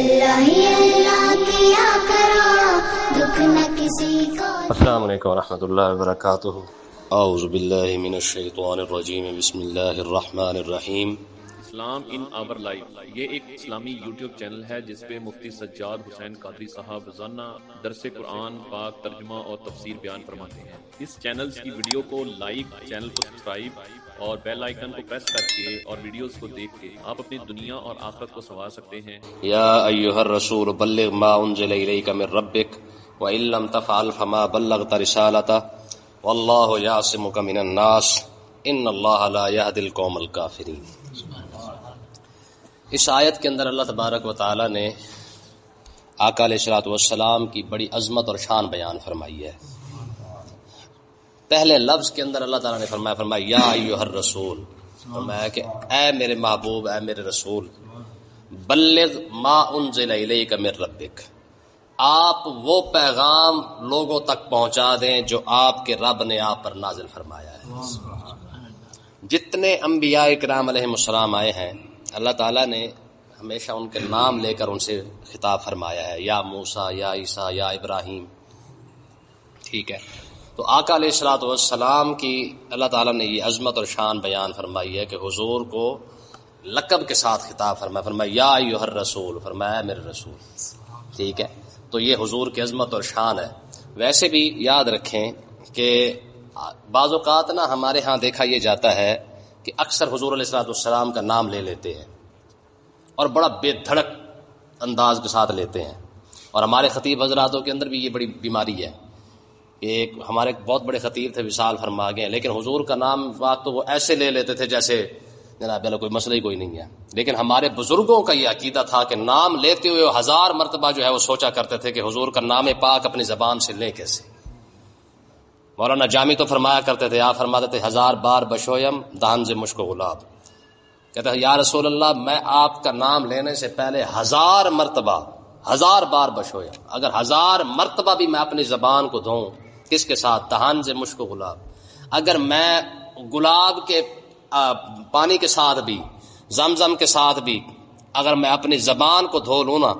اللہ ہی اللہ کیا کرو، دکھ نہ کسی کو۔ السلام علیکم ورحمۃ اللہ وبرکاتہ۔ اعوذ باللہ من الشیطان الرجیم، بسم اللہ الرحمن الرحیم۔ اسلام ان آور لائف یہ ایک اسلامی یوٹیوب چینل ہے جس پہ مفتی سجاد حسین قادری صاحب روزانہ درس قرآن پاک ترجمہ اور تفسیر بیان فرماتے ہیں۔ اس چینل کی ویڈیو کو لائک، چینل کو سبسکرائب اور بیل آئیکن کو پریس کر کے اور ویڈیوز کو دیکھ کے آپ اپنی دنیا اور آخرت کو سنوار سکتے ہیں۔ یا ایھا الرسول بلغ ما انزل الیک من ربک وان لم تفعل فما بلغت رسالتہ واللہ یعصمک من الناس ان اللہ لا یہدی القوم الکافرین۔ اس آیت کے اندر اللہ تبارک و تعالی نے آقا علیہ الصلوۃ والسلام کی بڑی عظمت اور شان بیان فرمائی ہے۔ پہلے لفظ کے اندر اللہ تعالیٰ نے فرمایا یا ایھا الرسول، فرمایا کہ اے میرے محبوب، اے میرے رسول، بلغ ما انزل الیک من ربک، آپ وہ پیغام لوگوں تک پہنچا دیں جو آپ کے رب نے آپ پر نازل فرمایا ہے۔ جتنے انبیاء کرام علیہم السلام آئے ہیں، اللہ تعالیٰ نے ہمیشہ ان کے نام لے کر ان سے خطاب فرمایا ہے، یا موسیٰ، یا عیسیٰ، یا ابراہیم، ٹھیک ہے۔ تو آقا علیہ الصلوۃ والسلام کی اللہ تعالیٰ نے یہ عظمت اور شان بیان فرمائی ہے کہ حضور کو لقب کے ساتھ خطاب فرمایا یا ایھا الرسول، فرمایا میرے رسول، ٹھیک ہے۔ تو یہ حضور کی عظمت اور شان ہے۔ ویسے بھی یاد رکھیں کہ بعض اوقات نا ہمارے ہاں دیکھا یہ جاتا ہے کہ اکثر حضور علیہ الصلوۃ والسلام کا نام لے لیتے ہیں اور بڑا بے دھڑک انداز کے ساتھ لیتے ہیں، اور ہمارے خطیب حضراتوں کے اندر بھی یہ بڑی بیماری ہے۔ ایک ہمارے بہت بڑے خطیب تھے، وصال فرما گئے، لیکن حضور کا نام بات تو وہ ایسے لے لیتے تھے جیسے جناب کوئی مسئلہ ہی کوئی نہیں ہے۔ لیکن ہمارے بزرگوں کا یہ عقیدہ تھا کہ نام لیتے ہوئے 1000 مرتبہ جو ہے وہ سوچا کرتے تھے کہ حضور کا نام پاک اپنی زبان سے لیں کیسے۔ مولانا جامی تو فرمایا کرتے تھے، آپ فرماتے تھے 1000 بار بشویم دہن سے مشک و گلاب، کہتے ہیں یا رسول اللہ میں آپ کا نام لینے سے پہلے 1000 مرتبہ 1000 بار بشویم، اگر 1000 مرتبہ بھی میں اپنی زبان کو دھوں کس کے ساتھ؟ دہن سے مشک و گلاب، اگر میں گلاب کے پانی کے ساتھ بھی، زمزم کے ساتھ بھی اگر میں اپنی زبان کو دھو لوں نا،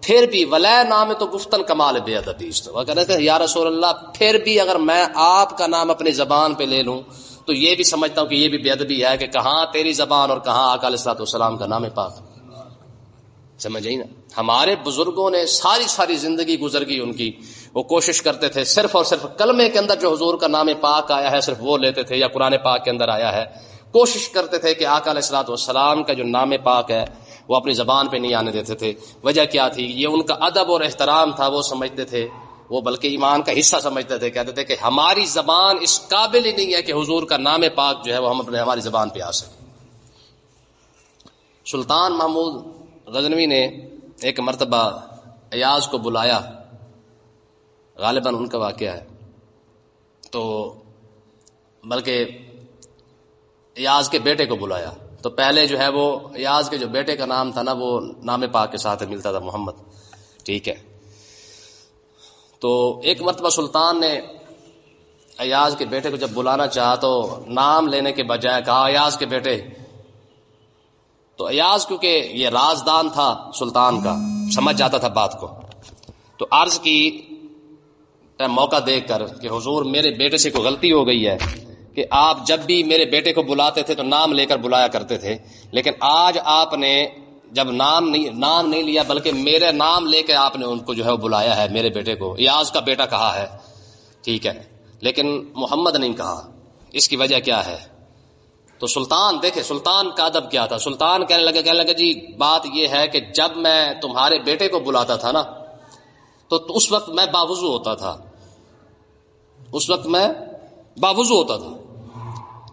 پھر بھی ولا نام تو گفتن کمال بے ادبی، وہ کہتے ہیں یا رسول اللہ پھر بھی اگر میں آپ کا نام اپنی زبان پہ لے لوں تو یہ بھی سمجھتا ہوں کہ یہ بھی بے ادبی ہے کہ کہاں تیری زبان اور کہاں آقا علیہ الصلوۃ والسلام کا نام پاک۔ سمجھ آئی نا؟ ہمارے بزرگوں نے ساری زندگی گزر گئی ان کی، وہ کوشش کرتے تھے صرف اور صرف کلمے کے اندر جو حضور کا نام پاک آیا ہے صرف وہ لیتے تھے، یا قرآن پاک کے اندر آیا ہے، کوشش کرتے تھے کہ آقا علیہ الصلوۃ والسلام کا جو نام پاک ہے وہ اپنی زبان پہ نہیں آنے دیتے تھے۔ وجہ کیا تھی؟ یہ ان کا ادب اور احترام تھا، وہ سمجھتے تھے، وہ بلکہ ایمان کا حصہ سمجھتے تھے، کہتے تھے کہ ہماری زبان اس قابل ہی نہیں ہے کہ حضور کا نام پاک جو ہے وہ ہم اپنے ہماری زبان پہ آ سکیں۔ سلطان محمود غزنوی نے ایک مرتبہ ایاز کو بلایا، غالباً ان کا واقعہ ہے، تو بلکہ ایاز کے بیٹے کو بلایا، تو پہلے جو ہے وہ ایاز کے جو بیٹے کا نام تھا نا وہ نام پاک کے ساتھ ملتا تھا، محمد، ٹھیک ہے۔ تو ایک مرتبہ سلطان نے ایاز کے بیٹے کو جب بلانا چاہا تو نام لینے کے بجائے کہا ایاز کے بیٹے، تو ایاز کیونکہ یہ رازدان تھا سلطان کا، سمجھ جاتا تھا بات کو، تو عرض کی موقع دیکھ کر کہ حضور میرے بیٹے سے کوئی غلطی ہو گئی ہے کہ آپ جب بھی میرے بیٹے کو بلاتے تھے تو نام لے کر بلایا کرتے تھے، لیکن آج آپ نے جب نام نہیں لیا بلکہ میرے نام لے کے آپ نے ان کو جو ہے وہ بلایا ہے، میرے بیٹے کو ایاز کا بیٹا کہا ہے، ٹھیک ہے، لیکن محمد نہیں کہا، اس کی وجہ کیا ہے؟ تو سلطان دیکھیں سلطان کا ادب کیا تھا، سلطان کہنے لگے جی بات یہ ہے کہ جب میں تمہارے بیٹے کو بلاتا تھا نا تو اس وقت میں باوضو ہوتا تھا،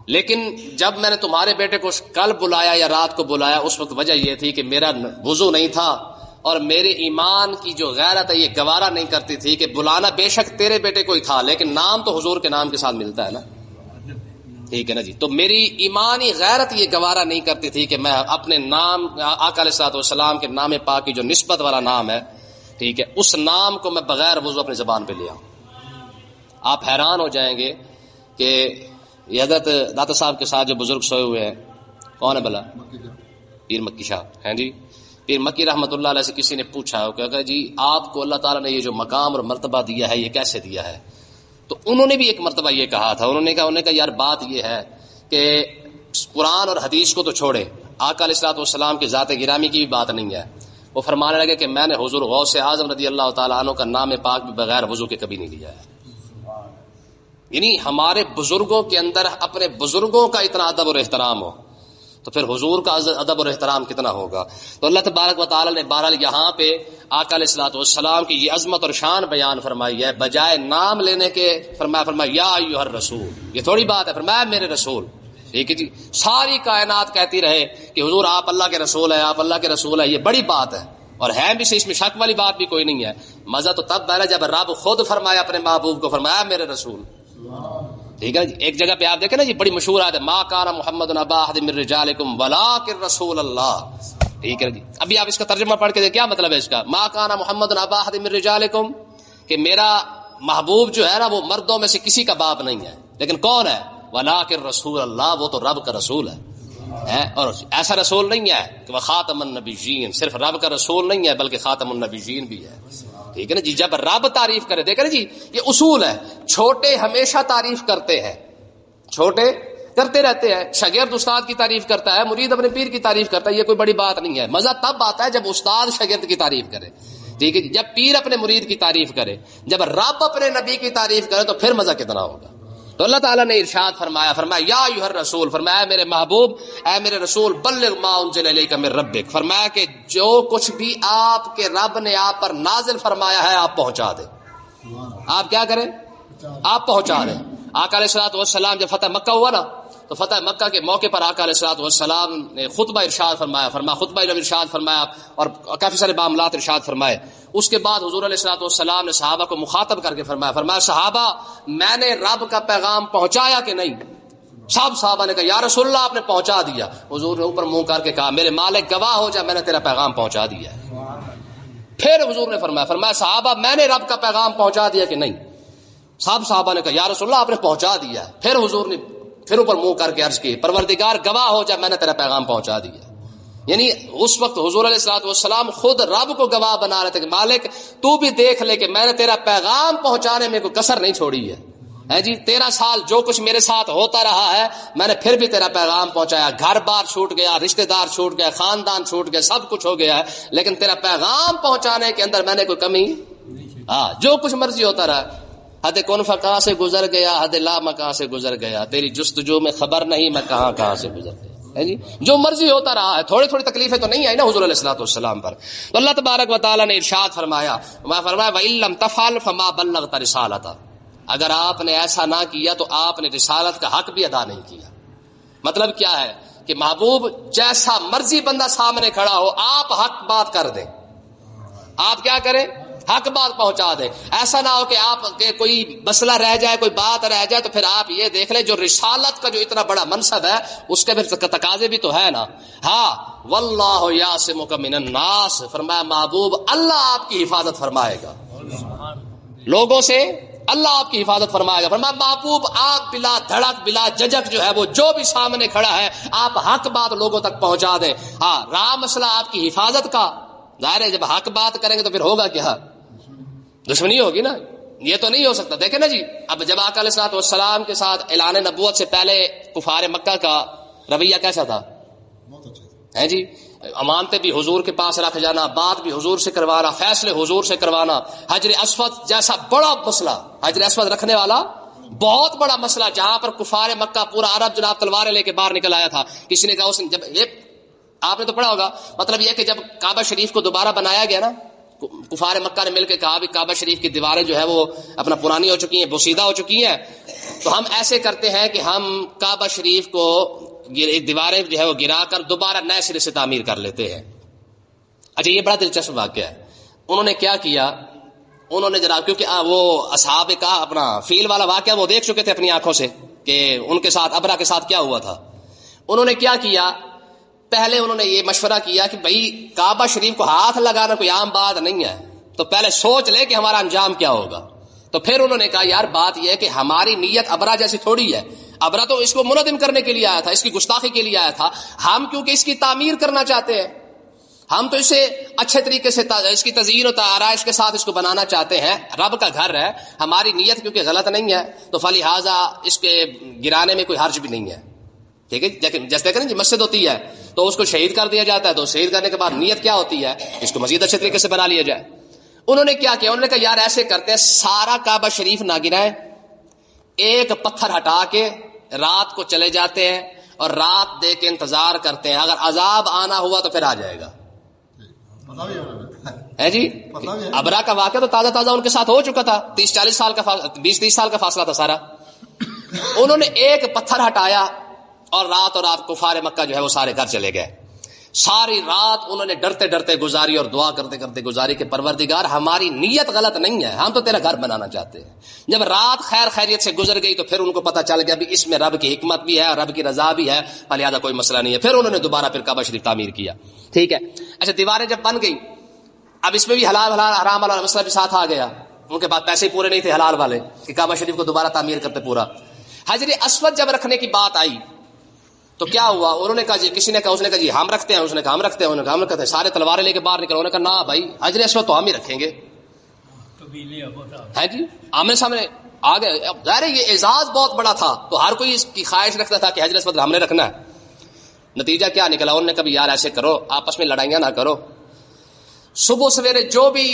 لیکن جب میں نے تمہارے بیٹے کو کل بلایا یا رات کو بلایا اس وقت وجہ یہ تھی کہ میرا وضو نہیں تھا اور میرے ایمان کی جو غیرت ہے یہ گوارا نہیں کرتی تھی کہ بلانا بے شک تیرے بیٹے کو ہی تھا لیکن نام تو حضور کے نام کے ساتھ ملتا ہے نا، ٹھیک ہے نا جی۔ تو میری ایمانی غیرت یہ گوارا نہیں کرتی تھی کہ میں اپنے نام آقا علیہ الصلوۃ والسلام کے نام پاک کی جو نسبت والا نام ہے، ٹھیک ہے، اس نام کو میں بغیر وضو اپنی زبان پہ لیا۔ آپ حیران ہو جائیں گے کہ یہ حضرت داتا صاحب کے ساتھ جو بزرگ سوئے ہوئے ہیں، کون ہے بھلا؟ پیر مکی صاحب ہیں جی، پھر مکی رحمۃ اللہ علیہ سے کسی نے پوچھا کہ جی آپ کو اللہ تعالیٰ نے یہ جو مقام اور مرتبہ دیا ہے یہ کیسے دیا ہے؟ تو انہوں نے بھی ایک مرتبہ یہ کہا تھا، انہوں نے کہا یار بات یہ ہے کہ قرآن اور حدیث کو تو چھوڑے، آقا علیہ الصلوۃ والسلام کی ذات گرامی کی بھی بات نہیں ہے۔ وہ فرمانے لگے کہ میں نے حضور غوث اعظم رضی اللہ تعالیٰ عنہ کا نام پاک بھی بغیر وضو کے کبھی نہیں لیا ہے۔ یعنی ہمارے بزرگوں کے اندر اپنے بزرگوں کا اتنا ادب اور احترام ہو تو پھر حضور کا ادب اور احترام کتنا ہوگا۔ تو اللہ تبارک و تعالیٰ نے بہرحال یہاں پہ آقا علیہ الصلوۃ والسلام کی یہ عظمت اور شان بیان فرمائی ہے، بجائے نام لینے کے فرمایا یا ایھا الرسول، یہ تھوڑی بات ہے، فرمایا میرے رسول، ٹھیک ہے جی۔ ساری کائنات کہتی رہے کہ حضور آپ اللہ کے رسول ہیں، آپ اللہ کے رسول ہیں، یہ بڑی بات ہے اور ہے بھی، اس میں شک والی بات بھی کوئی نہیں ہے۔ مزہ تو تب ہے جب رب خود فرمایا اپنے محبوب کو، فرمایا میرے رسول، ٹھیک ہے جی۔ ایک جگہ پہ آپ دیکھیں نا جی، بڑی مشہور آیت ہے، ما کان محمد ابا احد من رجالکم ولکن رسول اللہ، ٹھیک ہے جی۔ ابھی آپ اس کا ترجمہ پڑھ کے دیکھیں کیا مطلب ہے اس کا، ما کان محمد ابا احد من رجالکم، کہ میرا محبوب جو ہے نا وہ مردوں میں سے کسی کا باپ نہیں ہے، لیکن کون ہے؟ ولکن رسول اللہ، وہ تو رب کا رسول ہے۔ اور ایسا رسول نہیں ہے کہ وہ خاتم النبیین، صرف رب کا رسول نہیں ہے بلکہ خاتم النبیین بھی ہے، ٹھیک ہے نا جی۔ جب رب تعریف کرے، دیکھیں نا جی یہ اصول ہے، چھوٹے ہمیشہ تعریف کرتے ہیں، چھوٹے کرتے رہتے ہیں، شاگرد استاد کی تعریف کرتا ہے، مرید اپنے پیر کی تعریف کرتا ہے، یہ کوئی بڑی بات نہیں ہے۔ مزہ تب آتا ہے جب استاد شاگرد کی تعریف کرے، ٹھیک ہے جی، جب پیر اپنے مرید کی تعریف کرے، جب رب اپنے نبی کی تعریف کرے تو پھر مزہ کتنا ہوگا۔ تو اللہ تعالیٰ نے ارشاد فرمایا یا ایھا الرسول، فرمایا میرے محبوب، اے میرے رسول، بلغ ما انزل الیک من ربک، فرمایا کہ جو کچھ بھی آپ کے رب نے آپ پر نازل فرمایا ہے آپ پہنچا دیں۔ آپ کیا کریں؟ آپ پہنچا دیں۔ آقا علیہ الصلوۃ والسلام جب فتح مکہ ہوا نا تو فتح مکہ کے موقع پر آقا علیہ الصلوۃ والسلام نے خطبہ ارشاد فرمایا، خطبہ علم ارشاد فرمایا اور کافی سارے معاملات ارشاد فرمائے۔ اس کے بعد حضور علیہ الصلوۃ والسلام نے صحابہ کو مخاطب کر کے فرمایا صحابہ میں نے رب کا پیغام پہنچایا کہ نہیں؟ سب صحابہ نے کہا یا رسول اللہ آپ نے پہنچا دیا۔ حضور نے اوپر منہ کر کے کہا میرے مالک گواہ ہو جا، میں نے تیرا پیغام پہنچا دیا ہے۔ پھر حضور نے فرمایا صحابہ میں نے رب کا پیغام پہنچا دیا کہ نہیں؟ سب صحابہ نے کہا یا رسول اللہ آپ نے پہنچا دیا ہے۔ پھر حضور نے پھر اوپر منہ کر کے عرض کی پروردگار گواہ ہو جا، میں نے تیرا پیغام پہنچا دیا۔ یعنی اس وقت حضور علیہ الصلوۃ والسلام خود رب کو گواہ بنا رہے تھے کہ مالک تو بھی دیکھ لے کہ میں نے تیرا پیغام پہنچانے میں کوئی کسر نہیں چھوڑی ہے جی۔ 13 سال جو کچھ میرے ساتھ ہوتا رہا ہے میں نے پھر بھی تیرا پیغام پہنچایا، گھر بار چھوٹ گیا، رشتہ دار چھوٹ گیا، خاندان چھوٹ گیا، سب کچھ ہو گیا ہے، لیکن تیرا پیغام پہنچانے کے اندر میں نے کوئی کمی، جو کچھ مرضی ہوتا رہا، حد کن فقہ سے گزر گیا، حد لا مکاں سے گزر گیا، تیری جستجو میں خبر نہیں میں کہاں سے گزر گیا ہے جی۔ جو مرضی ہوتا رہا ہے، تھوڑی تھوڑی تکلیفیں تو نہیں آئی نا حضور علیہ الصلوۃ والسلام پر۔ تو اللہ تبارک و تعالیٰ نے ارشاد فرمایا وَإِن لَّمْ تَفْعَلْ فَمَا بَلَّغْتَ رِسَالَتَهُ، اگر آپ نے ایسا نہ کیا تو آپ نے رسالت کا حق بھی ادا نہیں کیا۔ مطلب کیا ہے کہ محبوب جیسا مرضی بندہ سامنے کھڑا ہو آپ حق بات کر دیں، آپ کیا کریں؟ حق بات پہنچا دے۔ ایسا نہ ہو کہ آپ کے کوئی مسئلہ رہ جائے، کوئی بات رہ جائے تو پھر آپ یہ دیکھ لیں جو رسالت کا جو اتنا بڑا منصب ہے اس کے پھر تقاضے بھی تو ہے نا۔ ہاں واللہ یعصمک من الناس، فرمایا محبوب اللہ آپ کی حفاظت فرمائے گا لوگوں سے، اللہ آپ کی حفاظت فرمائے گا۔ فرمایا محبوب آپ بلا دھڑک بلا جھجک جو ہے وہ جو بھی سامنے کھڑا ہے آپ حق بات لوگوں تک پہنچا دیں۔ ہاں رہا مسئلہ آپ کی حفاظت کا، ظاہر ہے جب حق بات کریں گے تو پھر ہوگا کیا؟ دشمنی ہوگی نا، یہ تو نہیں ہو سکتا۔ دیکھیں نا جی اب جب آقا علیہ الصلوۃ والسلام کے ساتھ اعلان نبوت سے پہلے کفار مکہ کا رویہ کیسا تھا ہے جی؟ امانتیں بھی حضور کے پاس رکھ جانا، بات بھی حضور سے کروانا، فیصلے حضور سے کروانا، حجر اسود جیسا بڑا مسئلہ، حجر اسود رکھنے والا بہت بڑا مسئلہ جہاں پر کفار مکہ پورا عرب جناب تلواریں لے کے باہر نکل آیا تھا۔ کسی نے کہا اس نے جب یہ آپ نے تو پڑھا ہوگا، مطلب یہ کہ جب کعبہ شریف کو دوبارہ بنایا گیا نا، کفار مکہ نے مل کے کہا بھی کعبہ شریف کی دیواریں جو ہے وہ اپنا پرانی ہو چکی ہیں، بوسیدہ ہو چکی ہیں، تو ہم ایسے کرتے ہیں کہ ہم کعبہ شریف کو دیواریں جو ہے وہ گرا کر دوبارہ نئے سرے سے تعمیر کر لیتے ہیں۔ اچھا یہ بڑا دلچسپ واقعہ ہے۔ انہوں نے کیا کیا، انہوں نے جناب کیونکہ وہ اصحاب کا اپنا فیل والا واقعہ وہ دیکھ چکے تھے اپنی آنکھوں سے کہ ان کے ساتھ ابرا کے ساتھ کیا ہوا تھا۔ انہوں نے کیا کیا، پہلے انہوں نے یہ مشورہ کیا کہ بھائی کعبہ شریف کو ہاتھ لگانا کوئی عام بات نہیں ہے، تو پہلے سوچ لے کہ ہمارا انجام کیا ہوگا۔ تو پھر انہوں نے کہا یار بات یہ ہے کہ ہماری نیت ابرا جیسی تھوڑی ہے، ابرا تو اس کو منہدم کرنے کے لیے آیا تھا، اس کی گستاخی کے لیے آیا تھا، ہم کیونکہ اس کی تعمیر کرنا چاہتے ہیں، ہم تو اسے اچھے طریقے سے اس کی تزئین و آرائش کے ساتھ اس کو بنانا چاہتے ہیں، رب کا گھر ہے، ہماری نیت کیونکہ غلط نہیں ہے تو فلہذا اس کے گرانے میں کوئی حرج بھی نہیں ہے، ٹھیک ہے. جیسے دیکھیں جی مسجد ہوتی ہے تو اس کو شہید کر دیا جاتا ہے، تو شہید کرنے کے بعد نیت کیا ہوتی ہے، اس کو مزید اچھے طریقے سے بنا لیا جائے. انہوں نے کیا کیا، انہوں نے کہا یار ایسے کرتے ہیں، سارا کعبہ شریف نہ گرائیں، ایک پتھر ہٹا کے رات کو چلے جاتے ہیں اور رات دے کے انتظار کرتے ہیں، اگر عذاب آنا ہوا تو پھر آ جائے گا. ہے جی ابرا کا واقعہ تو تازہ ان کے ساتھ ہو چکا تھا، 20-40 سال کا 20-30 سال کا فاصلہ تھا سارا. انہوں نے ایک پتھر ہٹایا اور رات کفار مکہ جو ہے وہ سارے گھر چلے گئے. ساری رات انہوں نے ڈرتے ڈرتے گزاری اور دعا کرتے کرتے گزاری کہ پروردگار ہماری نیت غلط نہیں ہے، ہم تو تیرا گھر بنانا چاہتے ہیں. جب رات خیر خیریت سے گزر گئی تو پھر ان کو پتہ چل گیا بھی اس میں رب کی حکمت بھی ہے اور رب کی رضا بھی ہے، لہٰذا کوئی مسئلہ نہیں ہے. پھر انہوں نے دوبارہ پھر کعبہ شریف تعمیر کیا. ٹھیک ہے. اچھا دیواریں جب بن گئی اب اس میں بھی حلال حرام والا مسئلہ بھی ساتھ آ گیا. ان کے پاس پیسے پورے نہیں تھے حلال والے کہ کعبہ شریف کو دوبارہ تعمیر کرتے پورا. حجر اسود جب رکھنے کی بات آئی تو کیا ہوا، انہوں نے کہا جی کسی نے کہا، اس نے کہا جی ہم رکھتے ہیں، اس نے کہا ہم رکھتے ہیں، انہوں نے کہا ہم رکھتے ہیں. سارے تلواریں لے کے باہر نکلے، انہوں نے کہا نہ بھائی حجر اسود تو ہم ہی رکھیں گے. ہے جی آمنے سامنے آ گئے. ظاہر ہے یہ اعزاز بہت بڑا تھا تو ہر کوئی اس کی خواہش رکھتا تھا کہ حجر اسود ہم نے رکھنا ہے. نتیجہ کیا نکلا، انہوں نے کہا یار ایسے کرو، آپس میں لڑائیاں نہ کرو، صبح سویرے جو بھی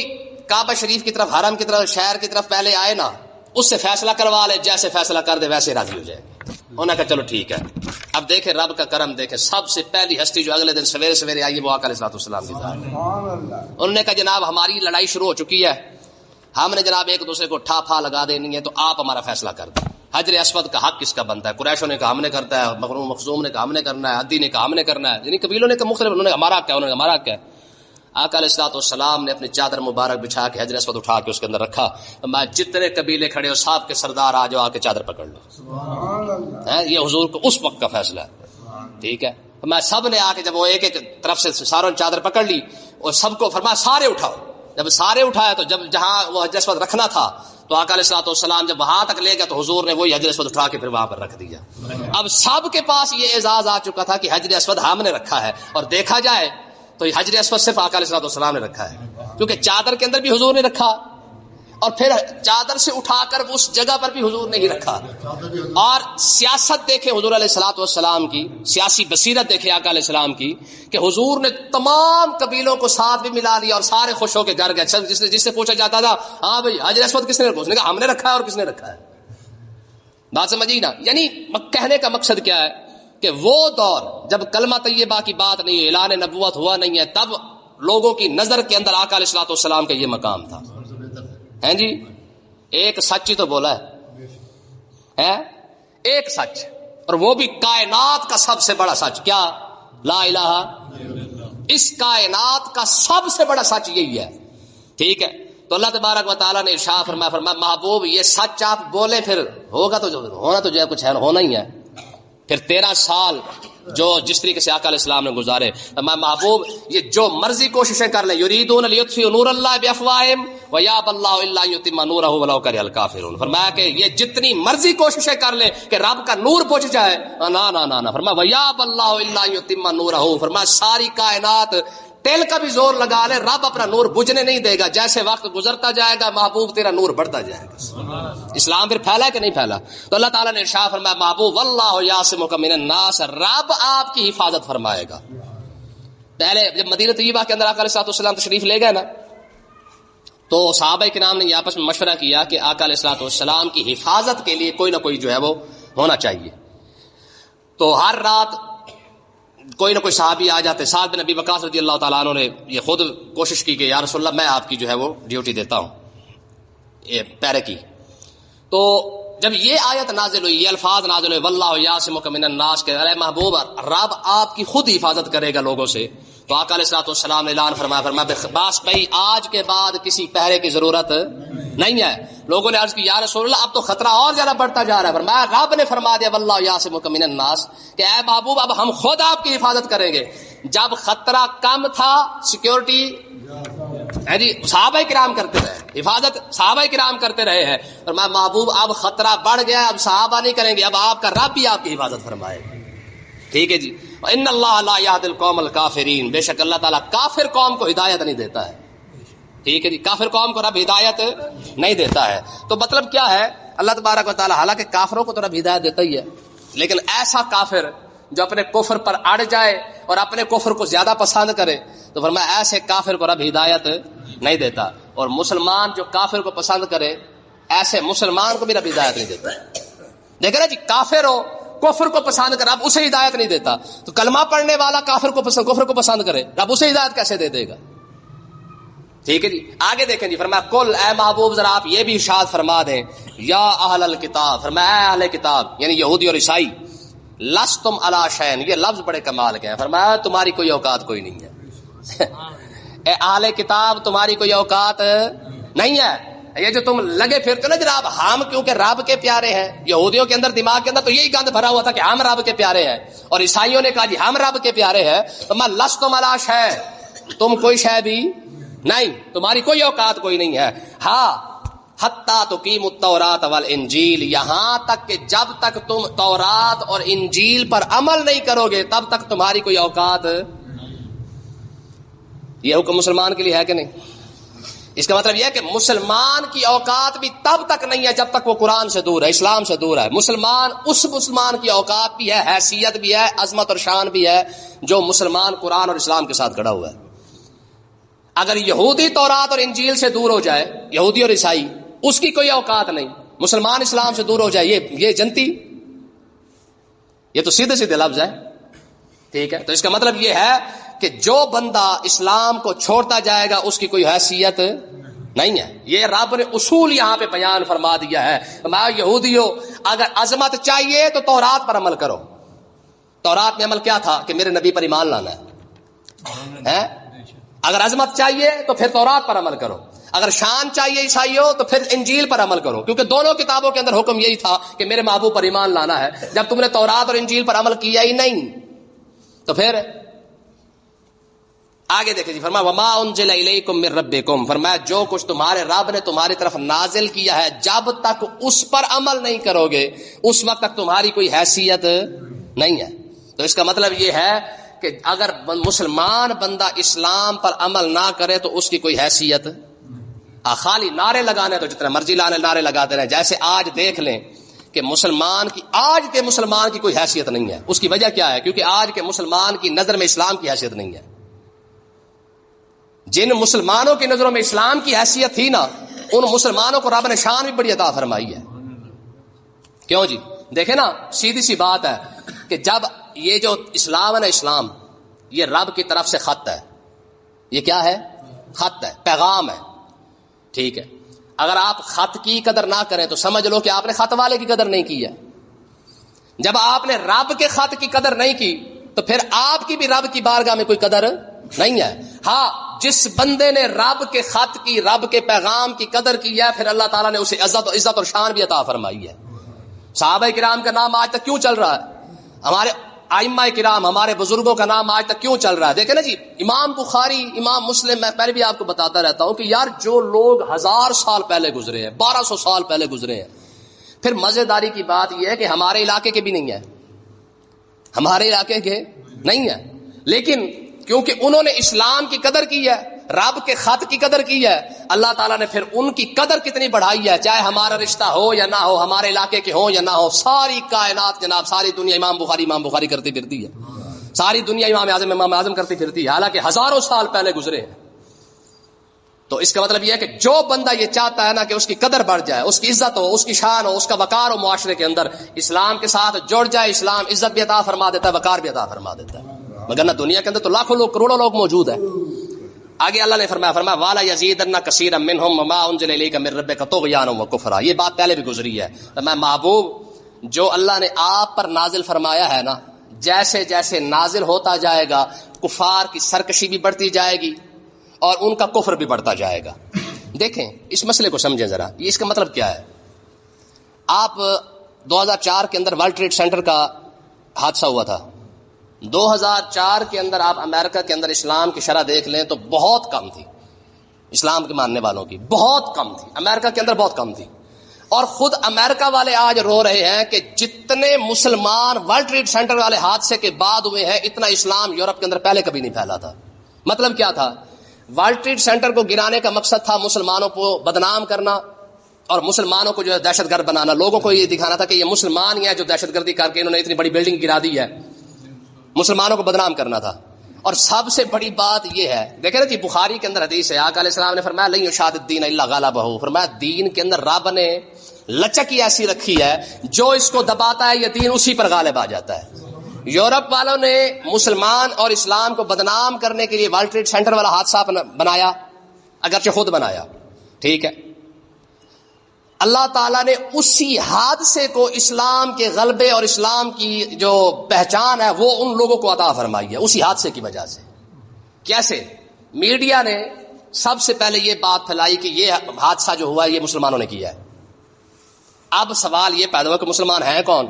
کعبہ شریف کی طرف حرم کی طرف شہر کی طرف پہلے آئے نا اس سے فیصلہ کروا لے، جیسے فیصلہ کر دے ویسے راضی ہو جائے. انہوں نے کہا چلو ٹھیک ہے. اب دیکھیں رب کا کرم دیکھیں، سب سے پہلی ہستی جو اگلے دن سویرے سویرے آئی وہ آقا علیہ السلام کی ذات. انہوں نے کہا جناب ہماری لڑائی شروع ہو چکی ہے، ہم نے جناب ایک دوسرے کو ٹھا پھا لگا دینی ہے، تو آپ ہمارا فیصلہ کر دیں. حجر اسود کا حق کس کا بنتا ہے؟ قریشوں نے کہا ہم نے کرتا ہے، مخزوم نے کہا ہم نے کرنا ہے، عدی نے کہا ہم نے کرنا ہے، یعنی قبیلوں نے کہا مختلف، انہوں نے ہمارا کیا، انہوں نے ہمارا کیا. آقا علیہ السلام نے اپنی چادر مبارک بچھا کے حجر اسود اٹھا کے اس کے اندر رکھا. میں جتنے قبیلے کھڑے ہو صاحب کے سردار آ جاؤ، آ کے چادر پکڑ لو. یہ حضور کو اس وقت کا فیصلہ ہے. ٹھیک ہے. میں سب نے آ کے جب وہ ایک ایک طرف سے ساروں نے چادر پکڑ لی اور سب کو فرمایا سارے اٹھاؤ. جب سارے اٹھایا تو جب جہاں وہ حجر اسود رکھنا تھا تو آقا علیہ السلام جب وہاں تک لے گیا تو حضور نے وہی حجر اسود اٹھا کے پھر وہاں پر رکھ دیا. اب سب کے پاس یہ اعزاز آ چکا تھا کہ حجر اسود ہم نے رکھا ہے. اور دیکھا جائے تو حجر اسود صرف آقا علیہ السلام نے رکھا ہے، کیونکہ چادر کے اندر بھی حضور نے رکھا اور پھر چادر سے اٹھا کر اس جگہ پر بھی حضور نے ہی رکھا. اور سیاست دیکھیں حضور علیہ السلام کی، سیاسی بصیرت دیکھیں آقا علیہ السلام کی کہ حضور نے تمام قبیلوں کو ساتھ بھی ملا لیا اور سارے خوش ہو کے گھر گئے. جس سے پوچھا جاتا تھا ہاں بھائی حجر اسود کس نے رکھا، اس نے کہا ہم نے رکھا ہے. اور کس نے رکھا ہے؟ بات سمجھیے نا. یعنی کہنے کا مقصد کیا ہے کہ وہ دور جب کلمہ طیبہ کی بات نہیں ہے، اعلان نبوت ہوا نہیں ہے، تب لوگوں کی نظر کے اندر آقا علیہ السلام کا یہ مقام تھا. ہیں جی ایک سچ ہی تو بولا ہے، ایک سچ، اور وہ بھی کائنات کا سب سے بڑا سچ. کیا؟ لا الہ. اس کائنات کا سب سے بڑا سچ یہی ہے. ٹھیک ہے. تو اللہ تبارک و تعالیٰ نے ارشاد فرمایا محبوب یہ سچ آپ بولے پھر ہوگا تو ہونا تو جو ہے کچھ ہے ہونا ہی ہے. پھر 13 سال جو جس طریقے سے آقا علیہ السلام نے گزارے، محبوب یہ جو مرضی کوششیں کر لیں، یریدون لیطفئوا نور اللہ بافواہہم ویابی اللہ الا ان یتم نورہ ولو کرہ الکافرون. فرمایا کہ یہ جتنی مرضی کوششیں کر لیں کہ رب کا نور پہنچ جائے، نہ نہ نہ، فرمایا ویابی اللہ الا ان یتم نورہ، فرمایا ساری کائنات تیل کا بھی زور لگا لے رب اپنا نور بجھنے نہیں دے گا. جیسے وقت گزرتا جائے گا محبوب تیرا نور بڑھتا جائے گا. اسلام پھر پھیلا کہ نہیں پھیلا؟ تو اللہ تعالیٰ نے ارشاد فرمایا محبوب واللہ یعصمک من الناس، رب آپ کی حفاظت فرمائے گا. پہلے جب مدینہ طیبہ کے اندر آقا علیہ السلام تشریف لے گئے نا تو صحابہ کرام نے یہ آپس میں مشورہ کیا کہ آقا علیہ السلام کی حفاظت کے لیے کوئی نہ کوئی جو ہے وہ ہونا چاہیے. تو ہر رات کوئی نہ کوئی صحابی آ جاتے. سعد بن ابی وقاص رضی اللہ تعالیٰ عنہ نے یہ خود کوشش کی کہ یا رسول اللہ میں آپ کی جو ہے وہ ڈیوٹی دیتا ہوں یہ پہرے کی. تو جب یہ آیت نازل ہوئی، یہ الفاظ نازل ہوئے واللہ یعصمک من الناس کہ اے محبوب رب آپ کی خود حفاظت کرے گا لوگوں سے، تو آقا علیہ السلام نے اعلان فرمایا بس بھائی آج کے بعد کسی پہرے کی ضرورت نہیں ہے. لوگوں نے عرض کی یا رسول اللہ اب تو خطرہ اور زیادہ بڑھتا جا رہا ہے. فرمایا رب نے فرما دیا واللہ یعصمک من الناس کہ اے محبوب اب ہم خود آپ کی حفاظت کریں گے. جب خطرہ کم تھا سیکیورٹی جی صحابہ کرام کرتے رہے، حفاظت صحابہ کرام کرتے رہے ہیں. فرمایا محبوب اب خطرہ بڑھ گیا، اب صحابہ نہیں کریں گے، اب آپ کا رب بھی آپ کی حفاظت فرمائے. ٹھیک ہے جی. ان اللہ لا یہدی القوم الکافرین، بے شک اللہ تعالیٰ کافر قوم کو ہدایت نہیں دیتا ہے. ٹھیک ہے جی، کافر قوم کو رب ہدایت نہیں دیتا ہے. تو مطلب کیا ہے، اللہ تبارک و تعالیٰ حالانکہ کافروں کو تو رب ہدایت دیتا ہی ہے، لیکن ایسا کافر جو اپنے کفر پر اڑ جائے اور اپنے کفر کو زیادہ پسند کرے تو فرمایا ایسے کافر کو رب ہدایت نہیں دیتا. اور مسلمان جو کافر کو پسند کرے ایسے مسلمان کو بھی رب ہدایت نہیں دیتا. دیکھیں نا جی، کافر ہو کفر کو پسند کرے رب اسے ہدایت نہیں دیتا، تو کلمہ پڑھنے والا کفر کو پسند کرے رب اسے ہدایت کیسے دے دے گا؟ ٹھیک ہے جی، آگے دیکھیں جی، فرمایا کل اے محبوب ذرا آپ یہ بھی ارشاد فرما دیں، یا اہل الکتاب، فرمایا اے اہل کتاب یعنی یہودی اور عیسائی، لستم علی شیء، یہ لفظ بڑے کمال کے ہیں، فرمایا تمہاری کوئی اوقات کوئی نہیں ہے. اے اہل کتاب تمہاری کوئی اوقات نہیں ہے. یہ جو تم لگے پھرتے نا جناب، ہم کیونکہ رب کے پیارے ہیں، یہودیوں کے اندر دماغ کے اندر تو یہی گند بھرا ہوا تھا کہ ہم رب کے پیارے ہیں، اور عیسائیوں نے کہا جی ہم رب کے پیارے ہیں، تو میں لستم علی شیء، تم کوئی شے بھی نہیں، تمہاری کوئی اوقات کوئی نہیں ہے. ہاں حتی تقیموا التوراۃ والانجیل، یہاں تک کہ جب تک تم تورات اور انجیل پر عمل نہیں کرو گے تب تک تمہاری کوئی اوقات. یہ حکم مسلمان کے لیے ہے کہ نہیں؟ اس کا مطلب یہ ہے کہ مسلمان کی اوقات بھی تب تک نہیں ہے جب تک وہ قرآن سے دور ہے، اسلام سے دور ہے. مسلمان کی اوقات بھی ہے، حیثیت بھی ہے، عظمت اور شان بھی ہے جو مسلمان قرآن اور اسلام کے ساتھ کھڑا ہوا ہے. اگر یہودی تورات اور انجیل سے دور ہو جائے، یہودی اور عیسائی، اس کی کوئی اوقات نہیں. مسلمان اسلام سے دور ہو جائے، یہ جنتی، یہ تو سیدھے سیدھے لفظ ہے. ٹھیک ہے، تو اس کا مطلب یہ ہے کہ جو بندہ اسلام کو چھوڑتا جائے گا اس کی کوئی حیثیت نہیں ہے. یہ رب نے اصول یہاں پہ بیان فرما دیا ہے. یہودیو اگر عظمت چاہیے تو تورات پر عمل کرو. تورات میں عمل کیا تھا کہ میرے نبی پر ایمان لانا ہے. اگر عظمت چاہیے تو پھر تورات پر عمل کرو. اگر شان چاہیے عیسائیوں تو پھر انجیل پر عمل کرو، کیونکہ دونوں کتابوں کے اندر حکم یہی تھا کہ میرے محبوب پر ایمان لانا ہے. جب تم نے تورات اور انجیل پر عمل کیا ہی نہیں تو پھر آگے دیکھیں جی، فرمایا وما انزل الیکم من ربکم، فرمایا جو کچھ تمہارے رب نے تمہاری طرف نازل کیا ہے جب تک اس پر عمل نہیں کرو گے اس وقت تک تمہاری کوئی حیثیت نہیں ہے. تو اس کا مطلب یہ ہے کہ اگر مسلمان بندہ اسلام پر عمل نہ کرے تو اس کی کوئی حیثیت. خالی نعرے لگانے تو جتنے مرضی نعرے لگاتے رہے. جیسے آج دیکھ لیں کہ آج کے مسلمان کی کوئی حیثیت نہیں ہے. اس کی وجہ کیا ہے؟ کیونکہ آج کے مسلمان کی نظر میں اسلام کی حیثیت نہیں ہے. جن مسلمانوں کی نظروں میں اسلام کی حیثیت تھی نا، ان مسلمانوں کو رب نے شان بھی بڑی عطا فرمائی ہے. کیوں جی؟ دیکھیں نا، سیدھی سی بات ہے کہ جب یہ جو اسلام ہے نا، اسلام یہ رب کی طرف سے خط ہے. یہ کیا ہے؟ خط ہے، پیغام ہے. ٹھیک ہے، اگر آپ خط کی قدر نہ کریں تو سمجھ لو کہ آپ نے خط والے کی قدر نہیں کی ہے. جب آپ نے رب کے خط کی قدر نہیں کی تو پھر آپ کی بھی رب کی بارگاہ میں کوئی قدر نہیں ہے. ہاں، جس بندے نے رب کے خط کی، رب کے پیغام کی قدر کی ہے، پھر اللہ تعالیٰ نے اسے عزت اور شان بھی عطا فرمائی ہے. صحابہ کرام کا نام آج تک کیوں چل رہا ہے؟ ہمارے ائمہ کرام، ہمارے بزرگوں کا نام آج تک کیوں چل رہا ہے؟ دیکھیں نا جی، امام بخاری، امام مسلم، میں پہلے بھی آپ کو بتاتا رہتا ہوں کہ یار جو لوگ 1000 سال پہلے گزرے ہیں، 1200 سال پہلے گزرے ہیں، پھر مزیداری کی بات یہ ہے کہ ہمارے علاقے کے بھی نہیں ہے، ہمارے علاقے کے نہیں ہے، لیکن کیونکہ انہوں نے اسلام کی قدر کی ہے، رب کے خط کی قدر کی ہے، اللہ تعالیٰ نے پھر ان کی قدر کتنی بڑھائی ہے. چاہے ہمارا رشتہ ہو یا نہ ہو، ہمارے علاقے کے ہوں یا نہ ہو، ساری کائنات جناب، ساری دنیا امام بخاری کرتی پھرتی ہے. ساری دنیا امام اعظم کرتی پھرتی ہے، حالانکہ ہزاروں سال پہلے گزرے ہیں. تو اس کا مطلب یہ ہے کہ جو بندہ یہ چاہتا ہے نا کہ اس کی قدر بڑھ جائے، اس کی عزت ہو، اس کی شان ہو، اس کا وقار ہو معاشرے کے اندر، اسلام کے ساتھ جڑ جائے. اسلام عزت بھی عطا فرما دیتا ہے، وقار بھی عطا فرما دیتا ہے. مگر نہ دنیا کے اندر تو لاکھوں لوگ، کروڑوں لوگ موجود ہیں. آگے اللہ نے فرمایا والا یزیدن کثیرا منہم وما انزل الیک من ربک طغیانا وکفرا. یہ بات پہلے بھی گزری ہے. میں محبوب، جو اللہ نے آپ پر نازل فرمایا ہے نا، جیسے جیسے نازل ہوتا جائے گا کفار کی سرکشی بھی بڑھتی جائے گی اور ان کا کفر بھی بڑھتا جائے گا. دیکھیں اس مسئلے کو سمجھیں ذرا، یہ اس کا مطلب کیا ہے. آپ 2004 کے اندر ورلڈ ٹریڈ سینٹر کا حادثہ ہوا تھا. 2004 کے اندر آپ امریکہ کے اندر اسلام کی شرح دیکھ لیں تو بہت کم تھی، اسلام کے ماننے والوں کی بہت کم تھی. امریکہ کے اندر بہت کم تھی. اور خود امریکہ والے آج رو رہے ہیں کہ جتنے مسلمان ورلڈ ٹریڈ سینٹر والے حادثے کے بعد ہوئے ہیں اتنا اسلام یورپ کے اندر پہلے کبھی نہیں پھیلا تھا. مطلب کیا تھا؟ ورلڈ ٹریڈ سینٹر کو گرانے کا مقصد تھا مسلمانوں کو بدنام کرنا اور مسلمانوں کو جو ہے دہشت گرد بنانا. لوگوں کو یہ دکھانا تھا کہ یہ مسلمان ہی ہیں جو دہشت گردی کر کے انہوں نے اتنی بڑی بلڈنگ گرا دی ہے. مسلمانوں کو بدنام کرنا تھا. اور سب سے بڑی بات یہ ہے، دیکھیں نا جی، بخاری کے اندر حدیث ہے، آقا علیہ السلام نے فرمایا لن یشاد الدین الا غلبہ، فرمایا دین کے اندر رب نے لچک ہی ایسی رکھی ہے جو اس کو دباتا ہے یہ دین اسی پر غالب آ جاتا ہے. یورپ والوں نے مسلمان اور اسلام کو بدنام کرنے کے لیے ورلڈ ٹریڈ سینٹر والا حادثہ بنایا، اگرچہ خود بنایا، ٹھیک ہے. اللہ تعالیٰ نے اسی حادثے کو اسلام کے غلبے اور اسلام کی جو پہچان ہے وہ ان لوگوں کو عطا فرمائی ہے اسی حادثے کی وجہ سے. کیسے؟ میڈیا نے سب سے پہلے یہ بات پھیلائی کہ یہ حادثہ جو ہوا ہے یہ مسلمانوں نے کیا ہے. اب سوال یہ پیدا ہوا کہ مسلمان ہیں کون؟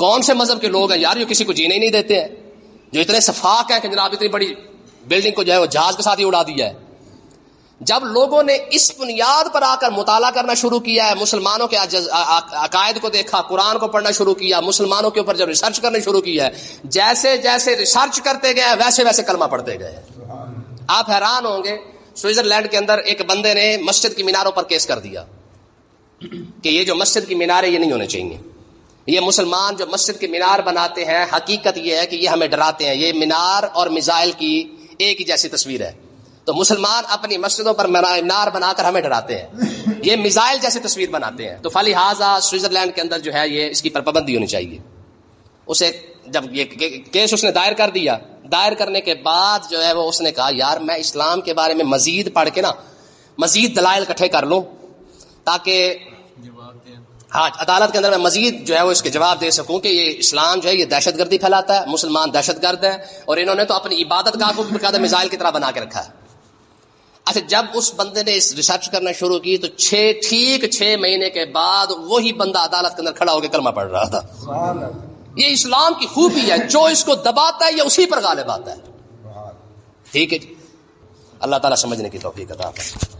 کون سے مذہب کے لوگ ہیں یار جو کسی کو جینے ہی نہیں دیتے ہیں، جو اتنے سفاک ہیں کہ جناب اتنی بڑی بلڈنگ کو جو ہے وہ جہاز کے ساتھ ہی اڑا دیا ہے. جب لوگوں نے اس بنیاد پر آ کر مطالعہ کرنا شروع کیا ہے، مسلمانوں کے عقائد کو دیکھا، قرآن کو پڑھنا شروع کیا، مسلمانوں کے اوپر جب ریسرچ کرنا شروع کیا ہے، جیسے جیسے ریسرچ کرتے گئے ویسے ویسے کلمہ پڑھتے گئے. آپ حیران ہوں گے، سوئٹزرلینڈ کے اندر ایک بندے نے مسجد کی میناروں پر کیس کر دیا کہ یہ جو مسجد کی میناریں یہ نہیں ہونے چاہیے. یہ مسلمان جو مسجد کی مینار بناتے ہیں حقیقت یہ ہے کہ یہ ہمیں ڈراتے ہیں، یہ مینار اور میزائل کی ایک ہی جیسی تصویر ہے. تو مسلمان اپنی مسجدوں پر مینار بنا کر ہمیں ڈراتے ہیں، یہ میزائل جیسی تصویر بناتے ہیں. تو فلہذا سوئٹزرلینڈ کے اندر جو ہے یہ اس کی پر پابندی ہونی چاہیے. اسے جب یہ کیس اس نے دائر کر دیا، دائر کرنے کے بعد جو ہے وہ اس نے کہا یار میں اسلام کے بارے میں مزید پڑھ کے نا مزید دلائل اکٹھے کر لوں تاکہ ہاں عدالت کے اندر میں مزید جو ہے وہ اس کے جواب دے سکوں کہ یہ اسلام جو ہے یہ دہشت گردی پھیلاتا ہے، مسلمان دہشت گرد ہے، اور انہوں نے تو اپنی عبادت گاہ کو بھی باقاعدہ میزائل کی طرح بنا کے رکھا ہے. اچھا جب اس بندے نے اس ریسرچ کرنا شروع کی تو ٹھیک 6 مہینے کے بعد وہی بندہ عدالت کے اندر کھڑا ہو کے کلمہ پڑھ رہا تھا. یہ اسلام کی خوبی ہے، جو اس کو دباتا ہے یہ اسی پر غالب آتا ہے. ٹھیک ہے جی، اللہ تعالیٰ سمجھنے کی توفیق عطا فرمائے.